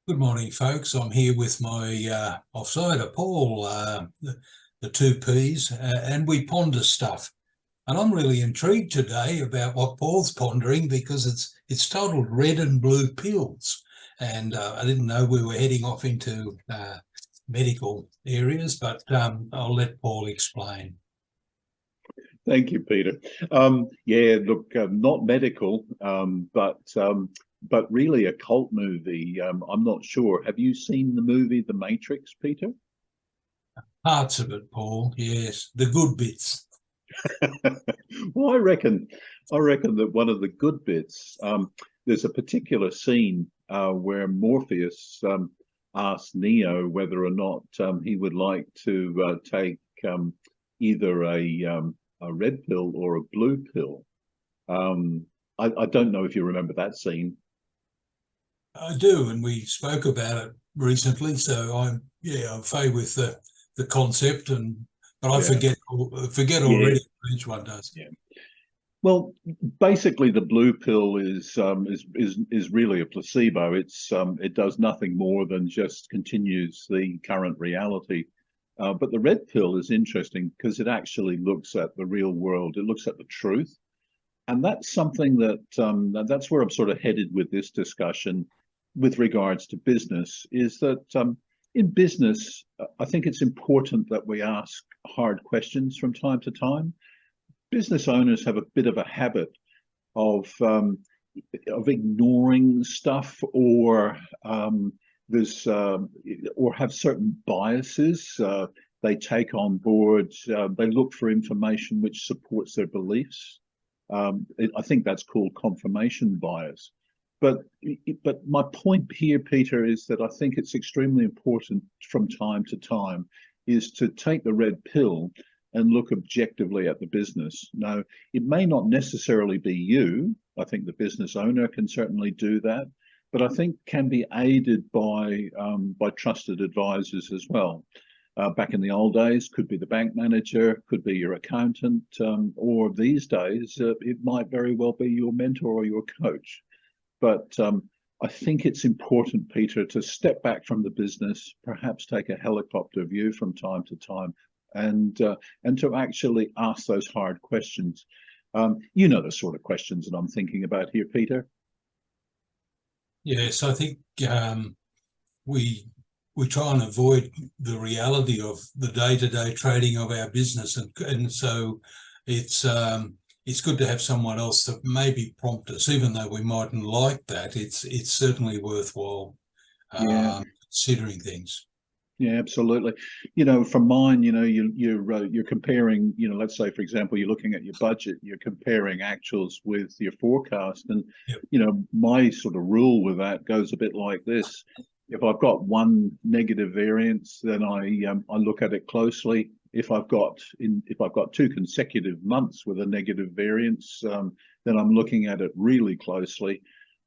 Good morning, folks. I'm here with my offsider, Paul, the two Ps, and we ponder stuff. And I'm really intrigued today about what Paul's pondering because it's titled Red and Blue Pills. And I didn't know we were heading off into medical areas, but I'll let Paul explain. Thank you, Peter. Not medical, but really a cult movie. I'm not sure. Have you seen the movie The Matrix, Peter? Parts of it, Paul, yes, the good bits. Well, I reckon that one of the good bits, there's a particular scene where Morpheus asked Neo whether or not he would like to take either a red pill or a blue pill. I don't know if you remember that scene. I do, and we spoke about it recently. So I'm fine with the concept, but I Yeah. forget Yeah. already. Each one does. Yeah. Well, basically, the blue pill is really a placebo. It does nothing more than just continues the current reality. But the red pill is interesting because it actually looks at the real world. It looks at the truth, and that's something that's where I'm sort of headed with this discussion with regards to business. Is that in business, I think it's important that we ask hard questions from time to time. Business owners have a bit of a habit of ignoring stuff there's or have certain biases. They take on board. They look for information which supports their beliefs. I think that's called confirmation bias. But my point here, Peter, is that I think it's extremely important from time to time is to take the red pill and look objectively at the business. Now, it may not necessarily be you. I think the business owner can certainly do that, but I think can be aided by trusted advisors as well. Back in the old days, could be the bank manager, could be your accountant, or these days, it might very well be your mentor or your coach. But I think it's important, Peter, to step back from the business, perhaps take a helicopter view from time to time, and to actually ask those hard questions. You know the sort of questions that I'm thinking about here, Peter. Yes, I think we try and avoid the reality of the day-to-day trading of our business, and so it's good to have someone else that maybe prompt us, even though we mightn't like that. It's certainly worthwhile Yeah. considering things. Yeah, absolutely. From mine, you're comparing. Let's say, for example, you're looking at your budget. You're comparing actuals with your forecast, and Yep. my sort of rule with that goes a bit like this: if I've got one negative variance, then I look at it closely. If I've got two consecutive months with a negative variance, then I'm looking at it really closely.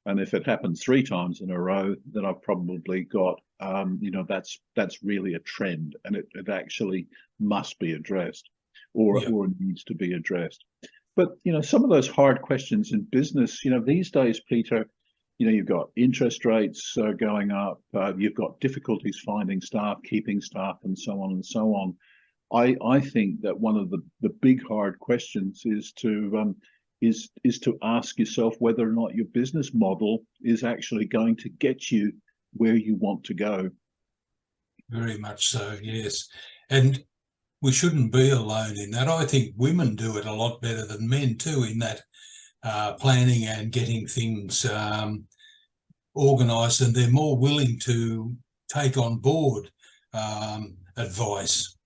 And if it happens three times in a row, then I've probably got, that's really a trend, and it actually must be addressed, or Yep. or needs to be addressed. But some of those hard questions in business, these days, Peter, you've got interest rates going up, you've got difficulties finding staff, keeping staff, and so on and so on. I think that one of the big hard questions is to ask yourself whether or not your business model is actually going to get you where you want to go. Very much so, yes. And we shouldn't be alone in that. I think women do it a lot better than men too, in that planning and getting things organised, and they're more willing to take on board advice.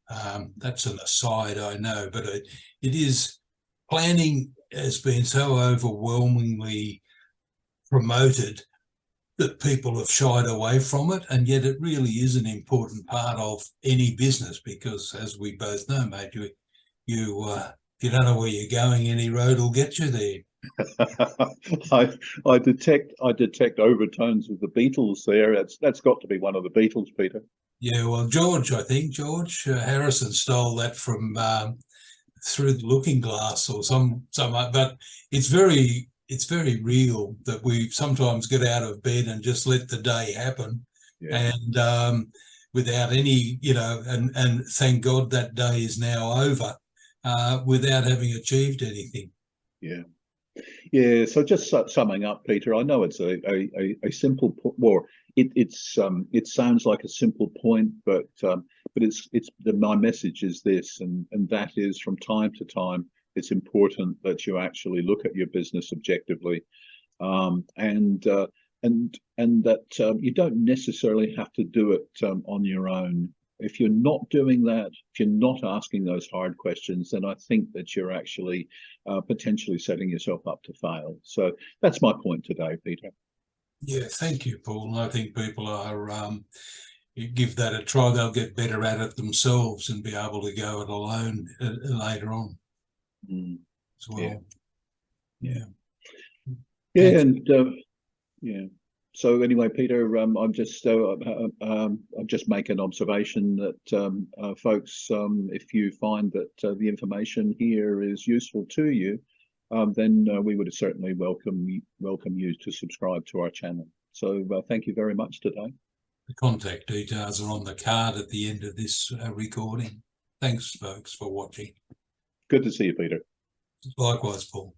That's an aside, I know, but it is, planning has been so overwhelmingly promoted that people have shied away from it, and yet it really is an important part of any business because, as we both know, mate, if you don't know where you're going, any road will get you there. I detect overtones of the Beatles there. That's got to be one of the Beatles, Peter. Yeah, well, I think George Harrison stole that from Through the Looking Glass or some, but it's very real that we sometimes get out of bed and just let the day happen, Yeah. and without any, and thank God that day is now over, without having achieved anything. Yeah. Yeah, so just summing up, Peter, I know it's a simple, well, it sounds like a simple point, but my message is this, and that is, from time to time, it's important that you actually look at your business objectively, and that you don't necessarily have to do it on your own. If you're not doing that, if you're not asking those hard questions, then I think that you're actually potentially setting yourself up to fail. So that's my point today, Peter. Yeah, thank you, Paul. I think people are, you give that a try, they'll get better at it themselves and be able to go it alone later on as well. Yeah. Yeah. Yeah, Thanks. and yeah. So anyway, Peter, I'll just make an observation that folks, if you find that the information here is useful to you, then we would certainly welcome you to subscribe to our channel. So thank you very much today. The contact details are on the card at the end of this recording. Thanks, folks, for watching. Good to see you, Peter. Likewise, Paul.